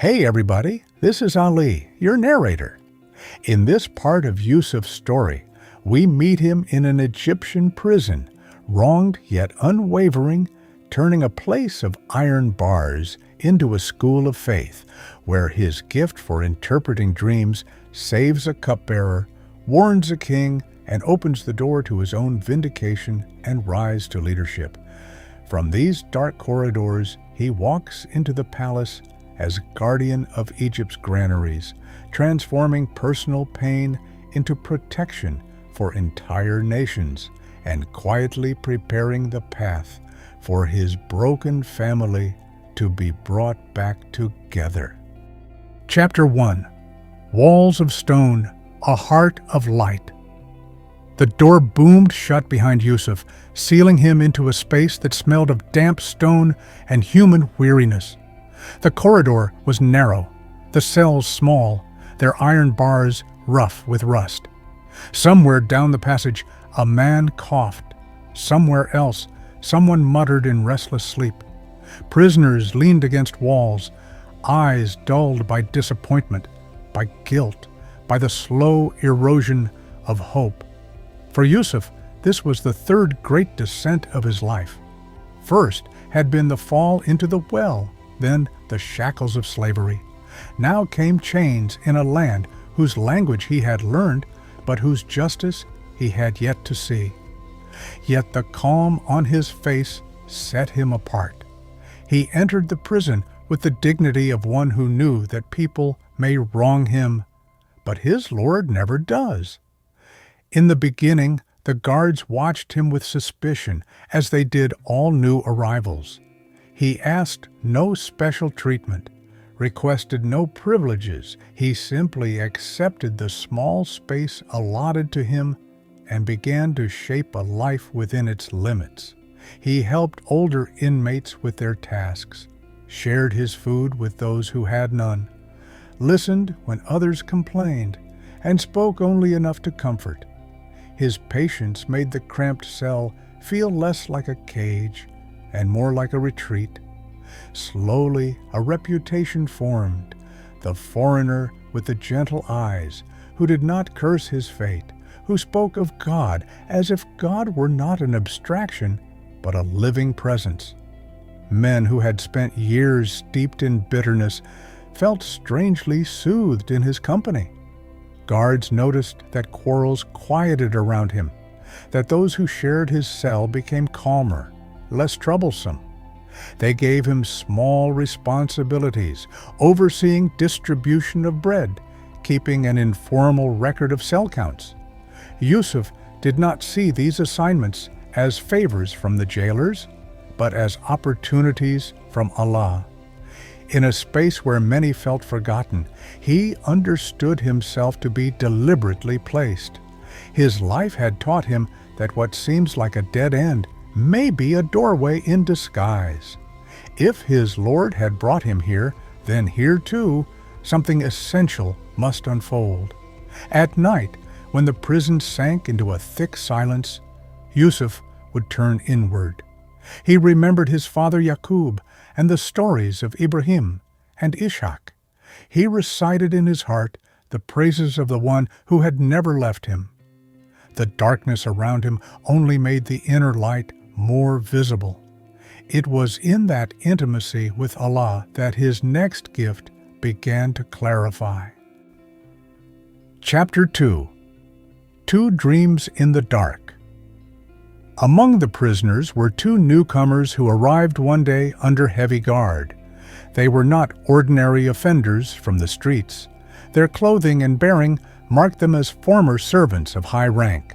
Hey everybody, this is Ali, your narrator. In this part of Yusuf's story, we meet him in an Egyptian prison, wronged yet unwavering, turning a place of iron bars into a school of faith, where his gift for interpreting dreams saves a cupbearer, warns a king, and opens the door to his own vindication and rise to leadership. From these dark corridors, he walks into the palace as guardian of Egypt's granaries, transforming personal pain into protection for entire nations, and quietly preparing the path for his broken family to be brought back together. Chapter 1. Walls of Stone, a Heart of Light. The door boomed shut behind Yusuf, sealing him into a space that smelled of damp stone and human weariness. The corridor was narrow, the cells small, their iron bars rough with rust. Somewhere down the passage, a man coughed. Somewhere else, someone muttered in restless sleep. Prisoners leaned against walls, eyes dulled by disappointment, by guilt, by the slow erosion of hope. For Yusuf, this was the third great descent of his life. First had been the fall into the well, then the shackles of slavery. Now came chains in a land whose language he had learned, but whose justice he had yet to see. Yet the calm on his face set him apart. He entered the prison with the dignity of one who knew that people may wrong him, but his Lord never does. In the beginning, the guards watched him with suspicion, as they did all new arrivals. He asked no special treatment, requested no privileges. He simply accepted the small space allotted to him and began to shape a life within its limits. He helped older inmates with their tasks, shared his food with those who had none, listened when others complained, and spoke only enough to comfort. His patience made the cramped cell feel less like a cage and more like a retreat. Slowly, a reputation formed, the foreigner with the gentle eyes, who did not curse his fate, who spoke of God as if God were not an abstraction, but a living presence. Men who had spent years steeped in bitterness felt strangely soothed in his company. Guards noticed that quarrels quieted around him, that those who shared his cell became calmer, less troublesome. They gave him small responsibilities, overseeing distribution of bread, keeping an informal record of cell counts. Yusuf did not see these assignments as favors from the jailers, but as opportunities from Allah. In a space where many felt forgotten, he understood himself to be deliberately placed. His life had taught him that what seems like a dead end may be a doorway in disguise. If his Lord had brought him here, then here too, something essential must unfold. At night, when the prison sank into a thick silence, Yusuf would turn inward. He remembered his father Yaqub and the stories of Ibrahim and Ishaq. He recited in his heart the praises of the one who had never left him. The darkness around him only made the inner light more visible. It was in that intimacy with Allah that his next gift began to clarify. Chapter 2. Two Dreams in the Dark. Among the prisoners were two newcomers who arrived one day under heavy guard. They were not ordinary offenders from the streets. Their clothing and bearing marked them as former servants of high rank.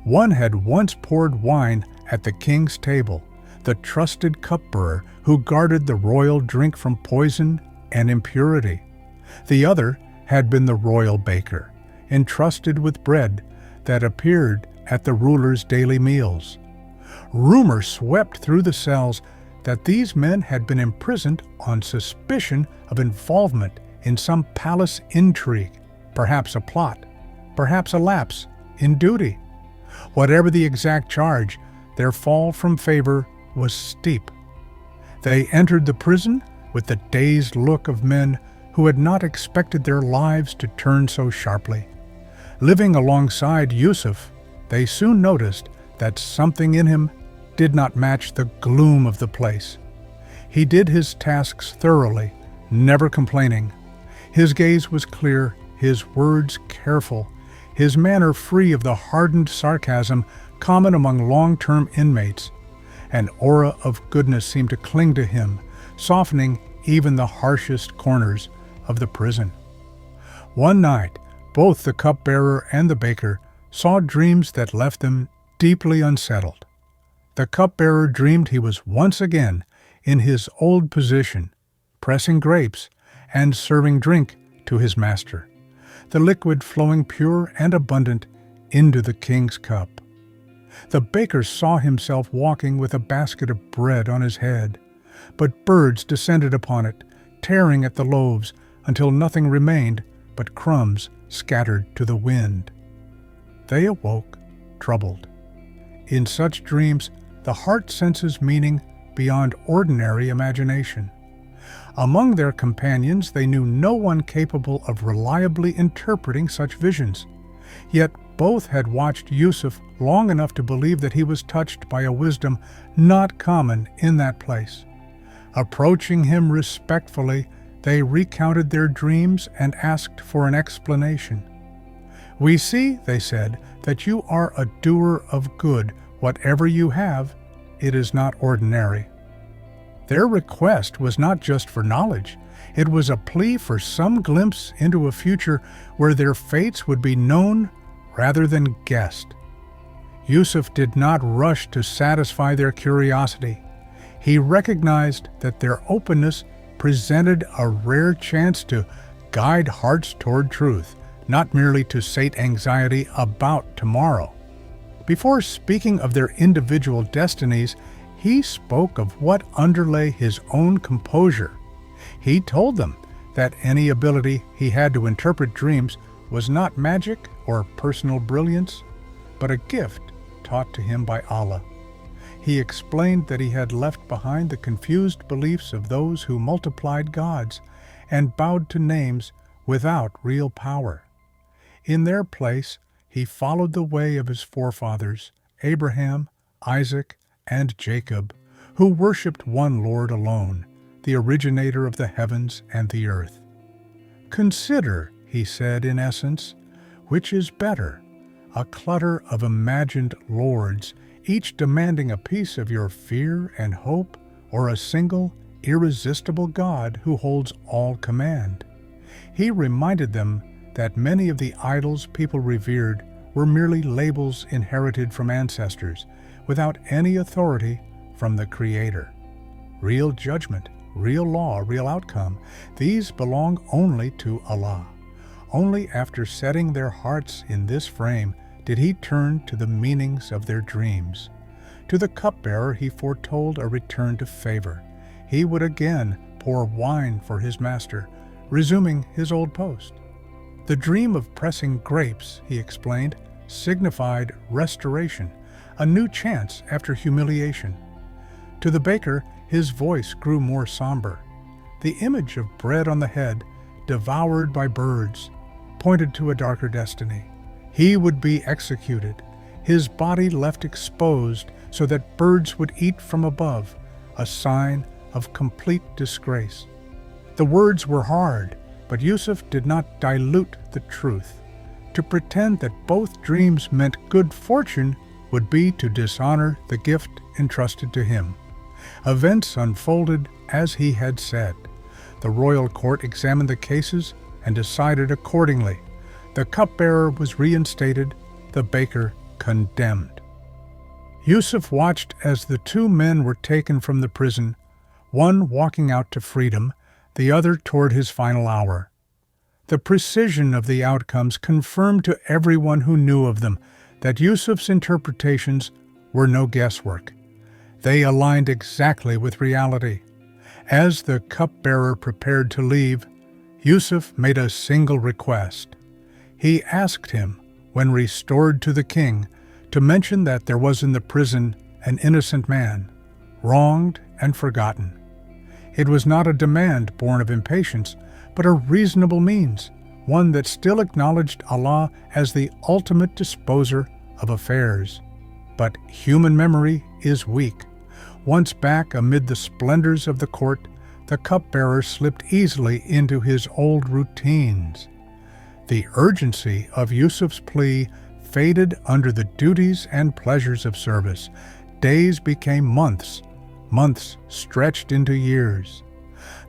One had once poured wine at the king's table, the trusted cupbearer who guarded the royal drink from poison and impurity. The other had been the royal baker, entrusted with bread that appeared at the ruler's daily meals. Rumor swept through the cells that these men had been imprisoned on suspicion of involvement in some palace intrigue, perhaps a plot, perhaps a lapse in duty. Whatever the exact charge, their fall from favor was steep. They entered the prison with the dazed look of men who had not expected their lives to turn so sharply. Living alongside Yusuf, they soon noticed that something in him did not match the gloom of the place. He did his tasks thoroughly, never complaining. His gaze was clear, his words careful, his manner free of the hardened sarcasm common among long-term inmates. An aura of goodness seemed to cling to him, softening even the harshest corners of the prison. One night, both the cupbearer and the baker saw dreams that left them deeply unsettled. The cupbearer dreamed he was once again in his old position, pressing grapes and serving drink to his master, the liquid flowing pure and abundant into the king's cup. The baker saw himself walking with a basket of bread on his head, but birds descended upon it, tearing at the loaves until nothing remained but crumbs scattered to the wind. They awoke, troubled. In such dreams, the heart senses meaning beyond ordinary imagination. Among their companions, they knew no one capable of reliably interpreting such visions. Yet both had watched Yusuf long enough to believe that he was touched by a wisdom not common in that place. Approaching him respectfully, they recounted their dreams and asked for an explanation. "We see," they said, "that you are a doer of good. Whatever you have, it is not ordinary." Their request was not just for knowledge. It was a plea for some glimpse into a future where their fates would be known rather than guessed. Yusuf did not rush to satisfy their curiosity. He recognized that their openness presented a rare chance to guide hearts toward truth, not merely to sate anxiety about tomorrow. Before speaking of their individual destinies, he spoke of what underlay his own composure. He told them that any ability he had to interpret dreams was not magic or personal brilliance, but a gift taught to him by Allah. He explained that he had left behind the confused beliefs of those who multiplied gods and bowed to names without real power. In their place, he followed the way of his forefathers, Abraham, Isaac, and Jacob, who worshipped one Lord alone, the originator of the heavens and the earth. "Consider," he said in essence, "which is better, a clutter of imagined lords, each demanding a piece of your fear and hope, or a single, irresistible God who holds all command." He reminded them that many of the idols people revered were merely labels inherited from ancestors, without any authority from the Creator. Real judgment, real law, real outcome, these belong only to Allah. Only after setting their hearts in this frame did he turn to the meanings of their dreams. To the cupbearer he foretold a return to favor. He would again pour wine for his master, resuming his old post. The dream of pressing grapes, he explained, signified restoration, a new chance after humiliation. To the baker, his voice grew more somber. The image of bread on the head, devoured by birds, pointed to a darker destiny. He would be executed, his body left exposed so that birds would eat from above, a sign of complete disgrace. The words were hard, but Yusuf did not dilute the truth. To pretend that both dreams meant good fortune would be to dishonor the gift entrusted to him. Events unfolded as he had said. The royal court examined the cases and decided accordingly. The cupbearer was reinstated, the baker condemned. Yusuf watched as the two men were taken from the prison, one walking out to freedom, the other toward his final hour. The precision of the outcomes confirmed to everyone who knew of them that Yusuf's interpretations were no guesswork. They aligned exactly with reality. As the cupbearer prepared to leave, Yusuf made a single request. He asked him, when restored to the king, to mention that there was in the prison an innocent man, wronged and forgotten. It was not a demand born of impatience, but a reasonable means, one that still acknowledged Allah as the ultimate disposer of affairs. But human memory is weak. Once back amid the splendors of the court, the cupbearer slipped easily into his old routines. The urgency of Yusuf's plea faded under the duties and pleasures of service. Days became months, months stretched into years.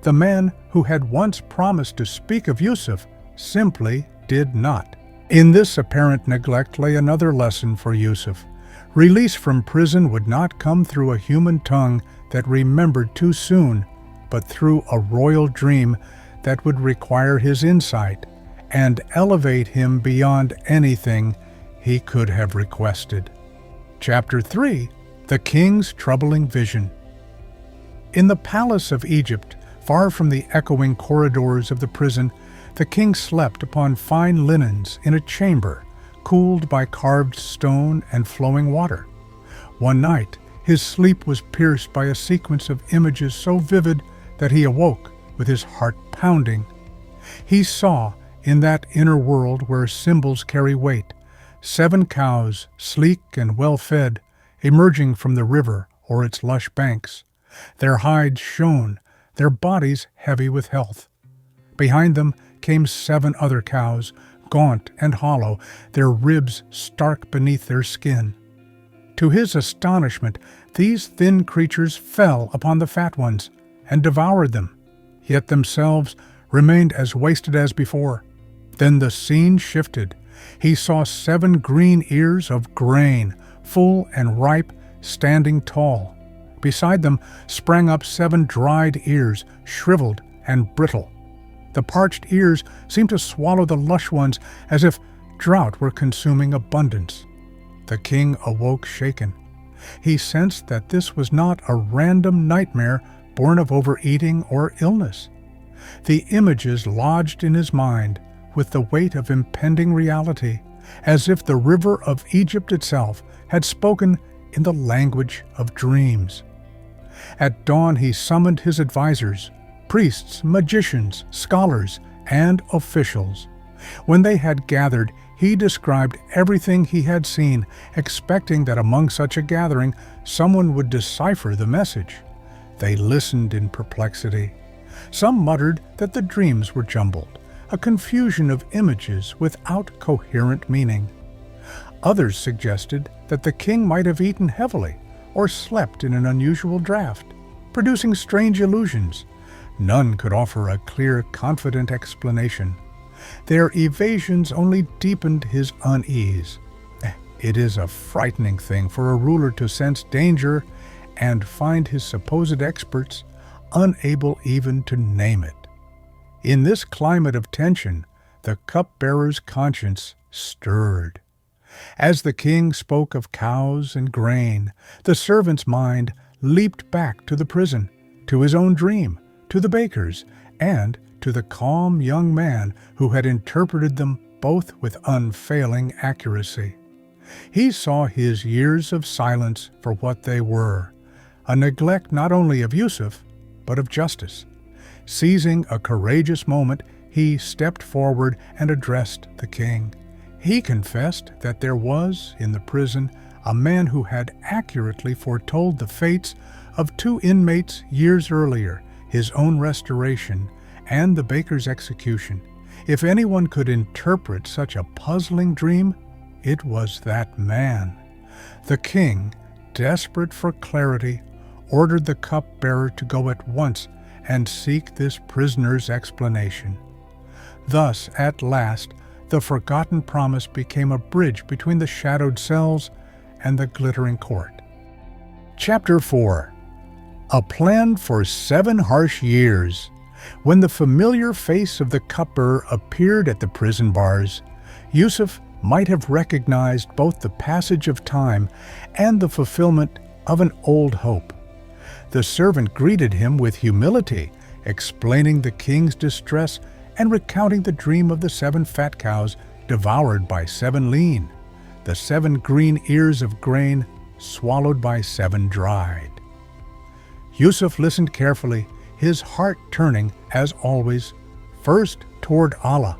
The man who had once promised to speak of Yusuf simply did not. In this apparent neglect lay another lesson for Yusuf. Release from prison would not come through a human tongue that remembered too soon, but through a royal dream that would require his insight and elevate him beyond anything he could have requested. Chapter 3: The King's Troubling Vision. In the palace of Egypt, far from the echoing corridors of the prison, the king slept upon fine linens in a chamber, cooled by carved stone and flowing water. One night, his sleep was pierced by a sequence of images so vivid that he awoke with his heart pounding. He saw, in that inner world where symbols carry weight, 7 cows, sleek and well-fed, emerging from the river or its lush banks. Their hides shone, their bodies heavy with health. Behind them came 7 other cows, gaunt and hollow, their ribs stark beneath their skin. To his astonishment, these thin creatures fell upon the fat ones and devoured them, yet themselves remained as wasted as before. Then the scene shifted. He saw 7 green ears of grain, full and ripe, standing tall. Beside them sprang up 7 dried ears, shriveled and brittle. The parched ears seemed to swallow the lush ones as if drought were consuming abundance. The king awoke shaken. He sensed that this was not a random nightmare born of overeating or illness. The images lodged in his mind with the weight of impending reality, as if the river of Egypt itself had spoken in the language of dreams. At dawn he summoned his advisors, priests, magicians, scholars, and officials. When they had gathered, he described everything he had seen, expecting that among such a gathering someone would decipher the message. They listened in perplexity. Some muttered that the dreams were jumbled, a confusion of images without coherent meaning. Others suggested that the king might have eaten heavily or slept in an unusual draught, producing strange illusions. None could offer a clear, confident explanation. Their evasions only deepened his unease. It is a frightening thing for a ruler to sense danger and find his supposed experts unable even to name it. In this climate of tension, the cupbearer's conscience stirred. As the king spoke of cows and grain, the servant's mind leaped back to the prison, to his own dream, to the baker's, and to the calm young man who had interpreted them both with unfailing accuracy. He saw his years of silence for what they were, a neglect not only of Yusuf, but of justice. Seizing a courageous moment, he stepped forward and addressed the king. He confessed that there was, in the prison, a man who had accurately foretold the fates of 2 inmates years earlier, his own restoration, and the baker's execution. If anyone could interpret such a puzzling dream, it was that man. The king, desperate for clarity, ordered the cupbearer to go at once and seek this prisoner's explanation. Thus, at last, the forgotten promise became a bridge between the shadowed cells and the glittering court. Chapter 4: A Plan for 7 Harsh Years. When the familiar face of the cupbearer appeared at the prison bars, Yusuf might have recognized both the passage of time and the fulfillment of an old hope. The servant greeted him with humility, explaining the king's distress and recounting the dream of the 7 fat cows devoured by 7 lean, the 7 green ears of grain swallowed by 7 dried. Yusuf listened carefully, his heart turning, as always, first toward Allah.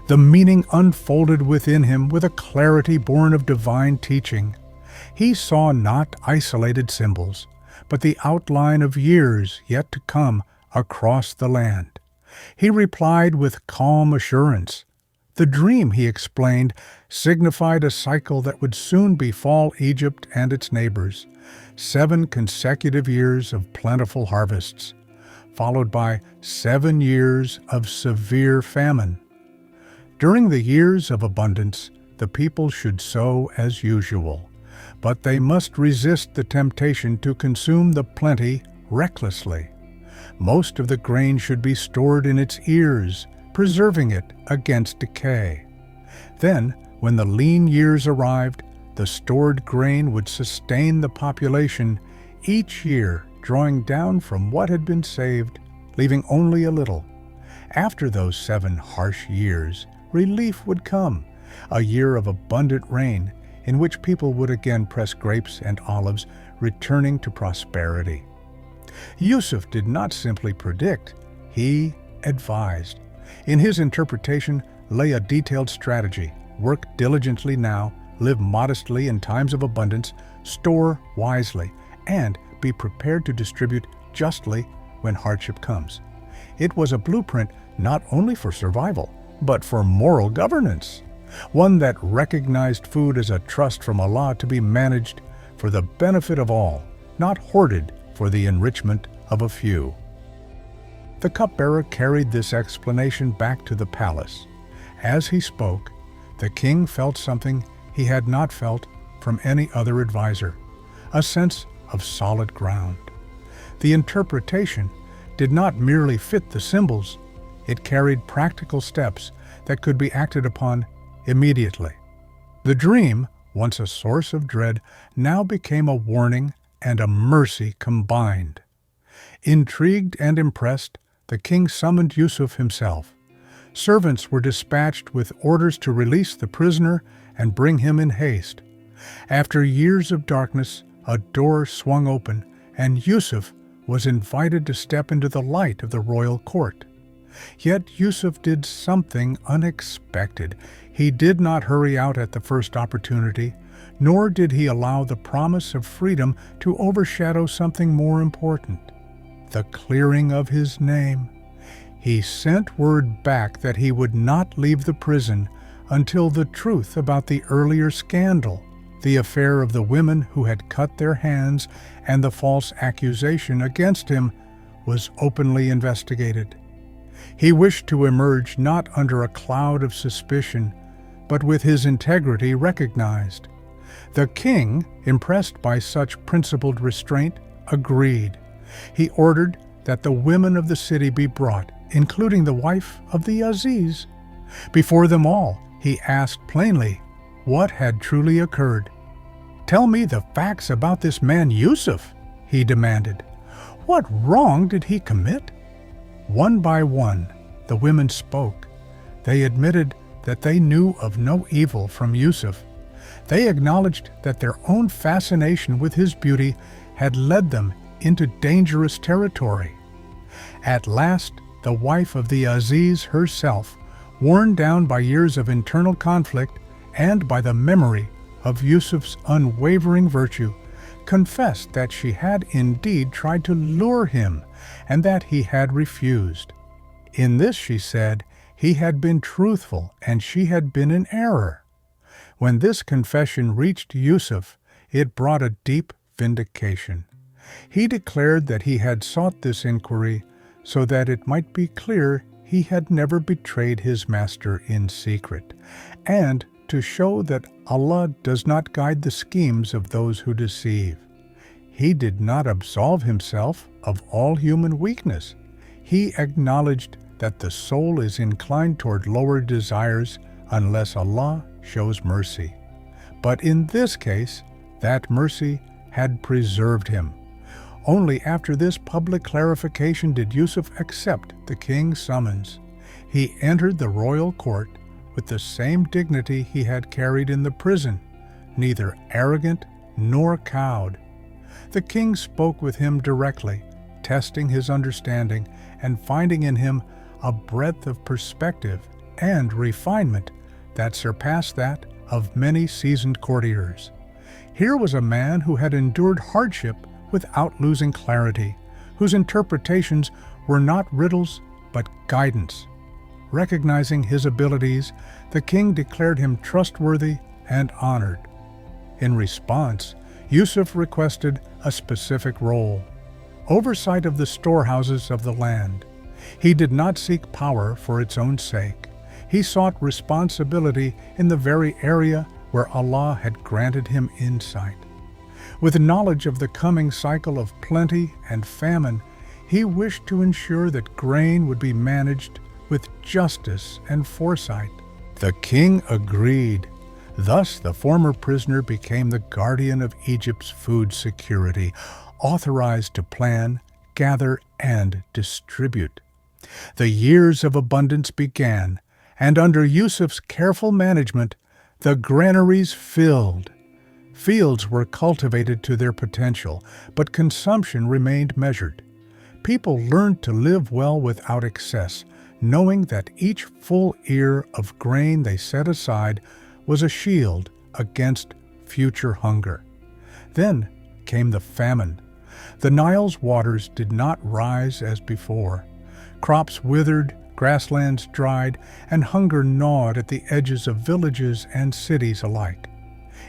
The meaning unfolded within him with a clarity born of divine teaching. He saw not isolated symbols, but the outline of years yet to come across the land. He replied with calm assurance. The dream, he explained, signified a cycle that would soon befall Egypt and its neighbors, 7 consecutive years of plentiful harvests, followed by 7 years of severe famine. During the years of abundance, the people should sow as usual, but they must resist the temptation to consume the plenty recklessly. Most of the grain should be stored in its ears, preserving it against decay. Then, when the lean years arrived, the stored grain would sustain the population, each year drawing down from what had been saved, leaving only a little. After those 7 harsh years, relief would come, a year of abundant rain, in which people would again press grapes and olives, returning to prosperity. Yusuf did not simply predict, he advised. In his interpretation lay a detailed strategy: work diligently now, live modestly in times of abundance, store wisely, and be prepared to distribute justly when hardship comes. It was a blueprint not only for survival, but for moral governance, one that recognized food as a trust from Allah to be managed for the benefit of all, not hoarded for the enrichment of a few. The cupbearer carried this explanation back to the palace. As he spoke, the king felt something he had not felt from any other advisor, a sense of solid ground. The interpretation did not merely fit the symbols, it carried practical steps that could be acted upon immediately. The dream, once a source of dread, now became a warning and a mercy combined. Intrigued and impressed, the king summoned Yusuf himself. Servants were dispatched with orders to release the prisoner and bring him in haste. After years of darkness, a door swung open, and Yusuf was invited to step into the light of the royal court. Yet Yusuf did something unexpected. He did not hurry out at the first opportunity, nor did he allow the promise of freedom to overshadow something more important: the clearing of his name. He sent word back that he would not leave the prison until the truth about the earlier scandal, the affair of the women who had cut their hands, and the false accusation against him, was openly investigated. He wished to emerge not under a cloud of suspicion, but with his integrity recognized. The king, impressed by such principled restraint, agreed. He ordered that the women of the city be brought, including the wife of the Aziz. Before them all, he asked plainly what had truly occurred. "Tell me the facts about this man Yusuf," he demanded. "What wrong did he commit?" One by one, the women spoke. They admitted that they knew of no evil from Yusuf. They acknowledged that their own fascination with his beauty had led them into dangerous territory. At last, the wife of the Aziz herself, worn down by years of internal conflict and by the memory of Yusuf's unwavering virtue, confessed that she had indeed tried to lure him and that he had refused. In this, she said, he had been truthful and she had been in error. When this confession reached Yusuf, it brought a deep vindication. He declared that he had sought this inquiry so that it might be clear he had never betrayed his master in secret, and to show that Allah does not guide the schemes of those who deceive. He did not absolve himself of all human weakness. He acknowledged that the soul is inclined toward lower desires unless Allah shows mercy. But in this case, that mercy had preserved him. Only after this public clarification did Yusuf accept the king's summons. He entered the royal court with the same dignity he had carried in the prison, neither arrogant nor cowed. The king spoke with him directly, testing his understanding and finding in him a breadth of perspective and refinement that surpassed that of many seasoned courtiers. Here was a man who had endured hardship without losing clarity, whose interpretations were not riddles but guidance. Recognizing his abilities, the king declared him trustworthy and honored. In response, Yusuf requested a specific role: oversight of the storehouses of the land. He did not seek power for its own sake. He sought responsibility in the very area where Allah had granted him insight. With knowledge of the coming cycle of plenty and famine, he wished to ensure that grain would be managed with justice and foresight. The king agreed. Thus, the former prisoner became the guardian of Egypt's food security, authorized to plan, gather, and distribute. The years of abundance began, and under Yusuf's careful management, the granaries filled. Fields were cultivated to their potential, but consumption remained measured. People learned to live well without excess, knowing that each full ear of grain they set aside was a shield against future hunger. Then came the famine. The Nile's waters did not rise as before. Crops withered, grasslands dried, and hunger gnawed at the edges of villages and cities alike.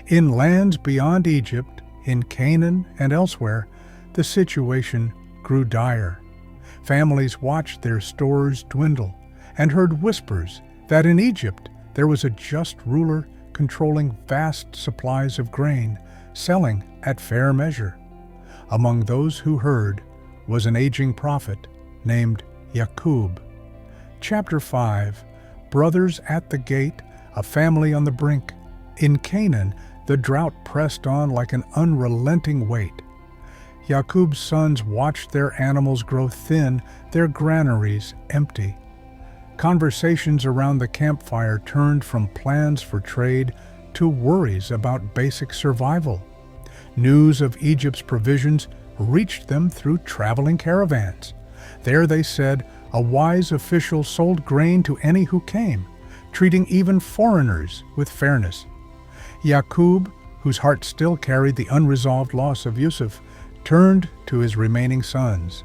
In lands beyond Egypt, in Canaan and elsewhere, the situation grew dire. Families watched their stores dwindle and heard whispers that in Egypt there was a just ruler controlling vast supplies of grain, selling at fair measure. Among those who heard was an aging prophet named Yaqub. Chapter 5, Brothers at the Gate, a Family on the Brink. In Canaan, the drought pressed on like an unrelenting weight. Yaqub's sons watched their animals grow thin, their granaries empty. Conversations around the campfire turned from plans for trade to worries about basic survival. News of Egypt's provisions reached them through traveling caravans. There, they said, a wise official sold grain to any who came, treating even foreigners with fairness. Yaqub, whose heart still carried the unresolved loss of Yusuf, turned to his remaining sons.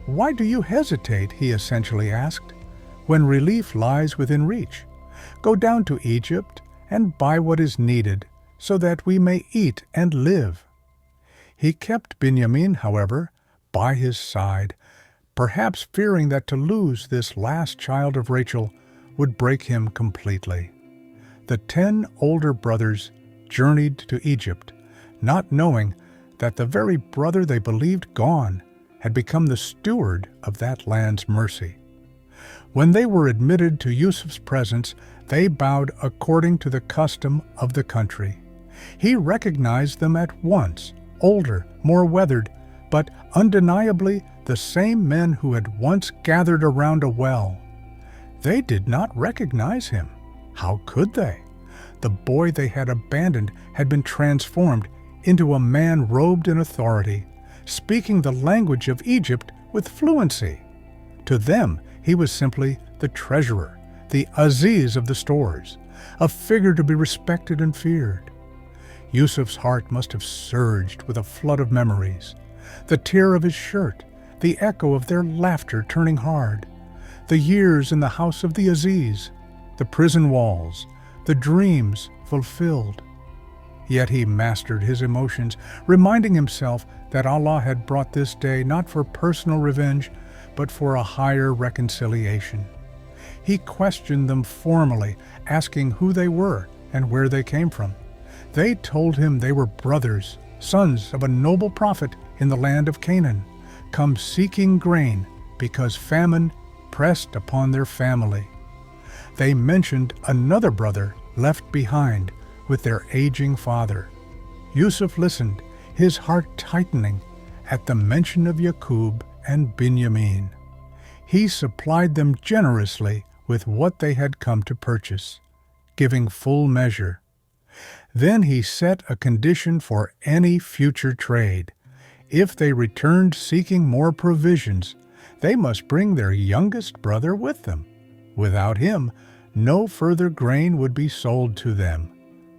"Why do you hesitate?" he essentially asked. "When relief lies within reach, go down to Egypt and buy what is needed, so that we may eat and live." He kept Benjamin, however, by his side, perhaps fearing that to lose this last child of Rachel would break him completely. The 10 older brothers journeyed to Egypt, not knowing that the very brother they believed gone had become the steward of that land's mercy. When they were admitted to Yusuf's presence, they bowed according to the custom of the country. He recognized them at once, older, more weathered, but undeniably the same men who had once gathered around a well. They did not recognize him. How could they? The boy they had abandoned had been transformed into a man robed in authority, speaking the language of Egypt with fluency. To them, he was simply the treasurer, the Aziz of the stores, a figure to be respected and feared. Yusuf's heart must have surged with a flood of memories. The tear of his shirt, the echo of their laughter turning hard, the years in the house of the Aziz, the prison walls, the dreams fulfilled. Yet he mastered his emotions, reminding himself that Allah had brought this day not for personal revenge, but for a higher reconciliation. He questioned them formally, asking who they were and where they came from. They told him they were brothers, sons of a noble prophet in the land of Canaan, come seeking grain because famine pressed upon their family. They mentioned another brother left behind with their aging father. Yusuf listened, his heart tightening at the mention of Yaqub and Benjamin. He supplied them generously with what they had come to purchase, giving full measure. Then he set a condition for any future trade. If they returned seeking more provisions, they must bring their youngest brother with them. Without him, no further grain would be sold to them,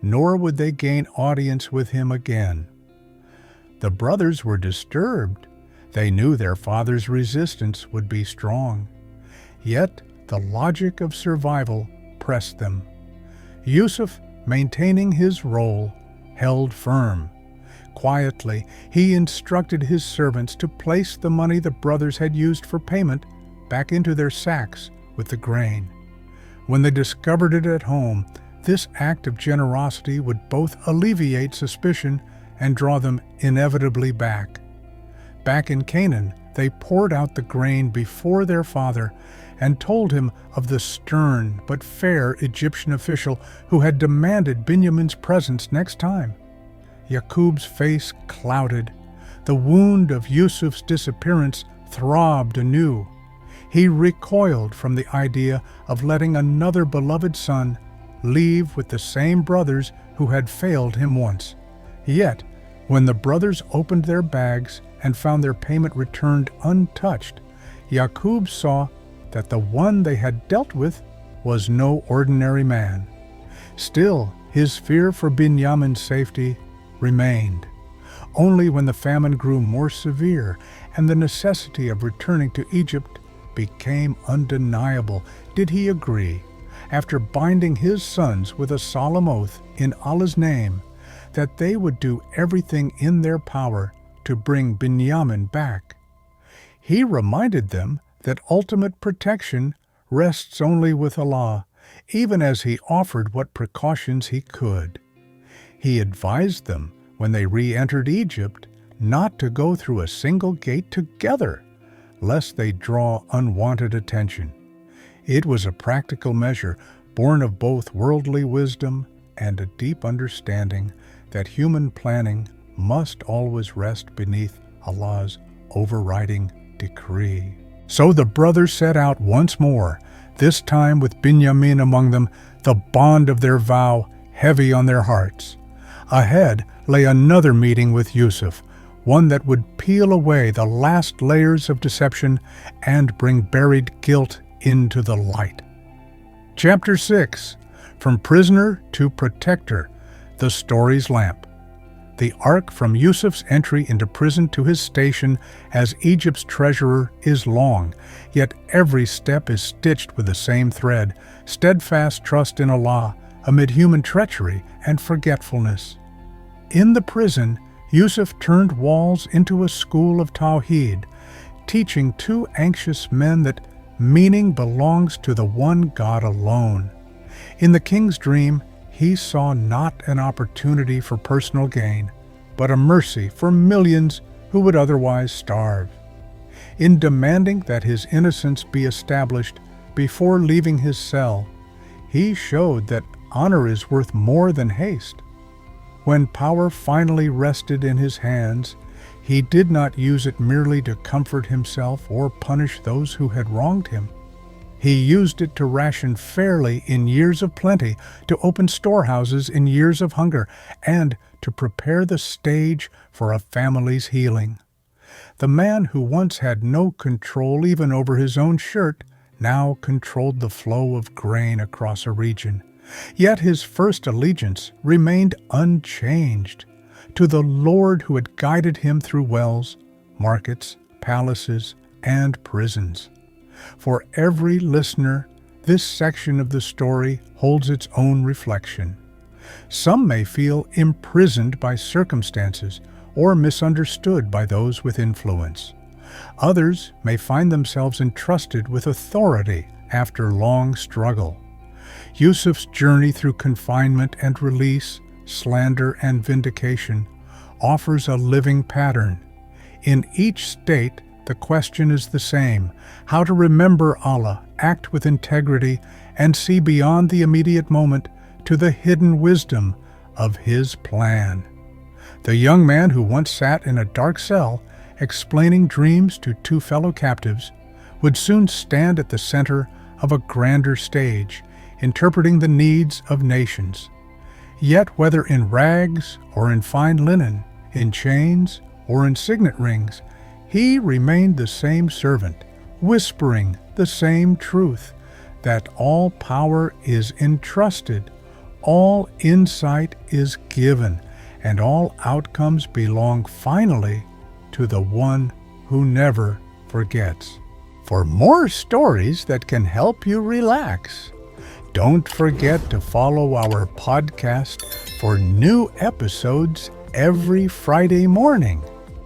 nor would they gain audience with him again. The brothers were disturbed. They knew their father's resistance would be strong. Yet the logic of survival pressed them. Yusuf, maintaining his role, held firm. Quietly, he instructed his servants to place the money the brothers had used for payment back into their sacks with the grain. When they discovered it at home, this act of generosity would both alleviate suspicion and draw them inevitably back. Back in Canaan, they poured out the grain before their father and told him of the stern but fair Egyptian official who had demanded Binyamin's presence next time. Yaqub's face clouded. The wound of Yusuf's disappearance throbbed anew. He recoiled from the idea of letting another beloved son leave with the same brothers who had failed him once. Yet, when the brothers opened their bags and found their payment returned untouched, Yaqub saw that the one they had dealt with was no ordinary man. Still, his fear for Binyamin's safety remained. Only when the famine grew more severe and the necessity of returning to Egypt became undeniable did he agree, after binding his sons with a solemn oath in Allah's name, that they would do everything in their power to bring Binyamin back. He reminded them that ultimate protection rests only with Allah, even as he offered what precautions he could. He advised them, when they re-entered Egypt, not to go through a single gate together, lest they draw unwanted attention. It was a practical measure born of both worldly wisdom and a deep understanding that human planning must always rest beneath Allah's overriding decree. So the brothers set out once more, this time with Binyamin among them, the bond of their vow heavy on their hearts. Ahead lay another meeting with Yusuf, one that would peel away the last layers of deception and bring buried guilt into the light. Chapter 6. From Prisoner to Protector, the Story's Lamp. The arc from Yusuf's entry into prison to his station as Egypt's treasurer is long, yet every step is stitched with the same thread, steadfast trust in Allah amid human treachery and forgetfulness. In the prison, Yusuf turned walls into a school of Tawheed, teaching two anxious men that meaning belongs to the one God alone. In the king's dream, he saw not an opportunity for personal gain, but a mercy for millions who would otherwise starve. In demanding that his innocence be established before leaving his cell, he showed that honor is worth more than haste. When power finally rested in his hands, he did not use it merely to comfort himself or punish those who had wronged him. He used it to ration fairly in years of plenty, to open storehouses in years of hunger, and to prepare the stage for a family's healing. The man who once had no control even over his own shirt now controlled the flow of grain across a region. Yet his first allegiance remained unchanged to the Lord who had guided him through wells, markets, palaces, and prisons. For every listener, this section of the story holds its own reflection. Some may feel imprisoned by circumstances or misunderstood by those with influence. Others may find themselves entrusted with authority after long struggle. Yusuf's journey through confinement and release, slander and vindication, offers a living pattern. In each state, the question is the same: how to remember Allah, act with integrity, and see beyond the immediate moment to the hidden wisdom of His plan. The young man who once sat in a dark cell, explaining dreams to two fellow captives, would soon stand at the center of a grander stage, interpreting the needs of nations. Yet whether in rags or in fine linen, in chains or in signet rings, he remained the same servant, whispering the same truth, that all power is entrusted, all insight is given, and all outcomes belong finally to the one who never forgets. For more stories that can help you relax, don't forget to follow our podcast for new episodes every Friday morning.